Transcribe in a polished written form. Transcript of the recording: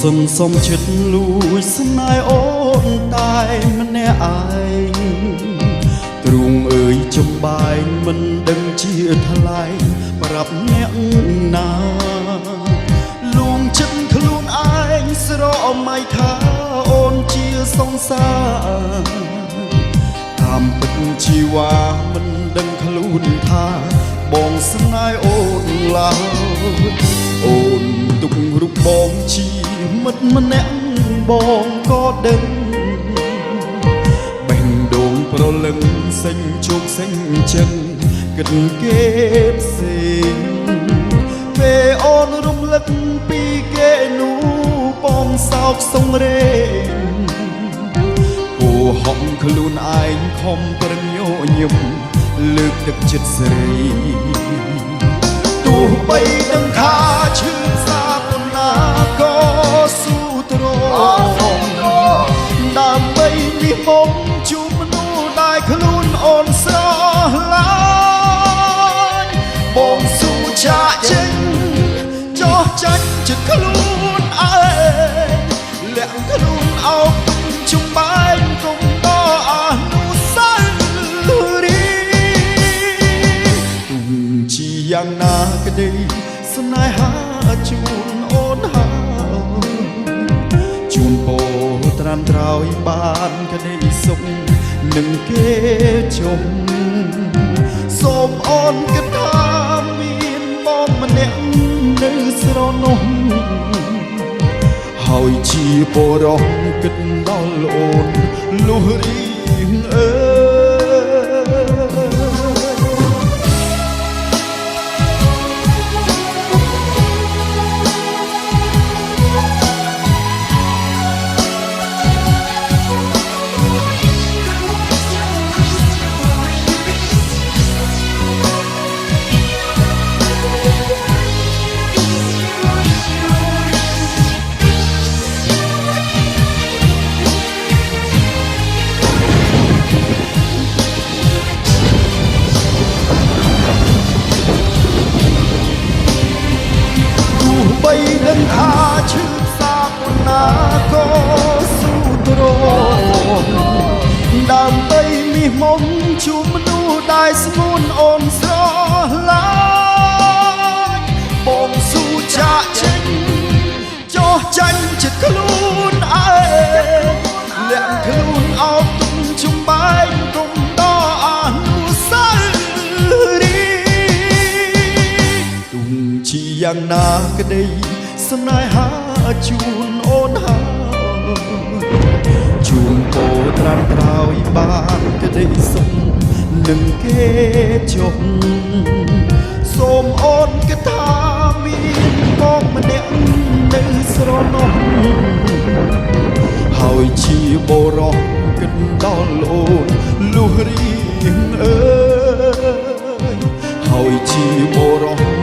សិនសុំចិត្តលួចស្នេហ៍អូនតែម្នាក់ឯងទ្រូងអើយចំបែងមិនដឹងជាថ្លៃប្រាប់អ្នកណាលួងចិត្តខ្លួនឯងស្រមៃថាអូនជាសង្សារតាមពិតជីវ៉ាមិនដឹងខ្លួនថាបងស្នេហ៍អូនឡើយអូនទុករូបបងជាមិត្តម្នាក់បងក៏ដឹងបេះដូងប្រលឹងសេញជោគសេញចឹងគិតគេផ្សេងពេលអូនរំលឹកពីគេនោះបងសោកសង្រេងគួហំខ្លួនឯងខំប្រឹងញញឹមលើកទឹកចិត្តស្រីទោះបីដឹងថាឈឺសាប៉ុណ្ណាក៏ស៊ូទ្រង់ដើម្បីនេះមកជួបមនុស្សដែលខ្លួនអូនស្រឡាញ់បងស៊ូចាក់ចេញចោះចាញ់ចិត្តខ្លួនឯងលាក់ខ្លួនអោបជុំបែកគុំដល់អនុស្សាវរីយ៍ទុំជាយ៉ាងណាក្តីស្នេហាជូនអូនហើយជូនពរត្រាំត្រោយបានក្តីសុខនឹងគេជុំសូមអូនគិតថាមានបងម្នាក់នៅស្រនោះហើយជាបរោះគិតដល់អូនលុះរៀងអើបីដឹងថាឈឺសាប៉ុណ្ណាក៏ស៊ូទ្រង់ដើម្បីមាសមុំជួបមនុស្សដែលស្ងួនអូនស្រឡាញ់បងស៊ូចាក់ចេញចោះចាញ់ចិត្តខ្លួនឯងលាក់ខ្លួនអោបទុំជុំបែកគុំដល់អនុស្សាវរីយ៍ទុំជាយ៉ាងណាក្តីស្នេហាជូនអូនហើយជូនពរត្រាំត្រោយបានក្តីសុខនឹងគេចុះសូមអូនគិតថាមានបងម្នាក់នៅស្រនោះហើយជាបរោះគិតដល់អូនលុះរៀងអើយហើយជាបរោះ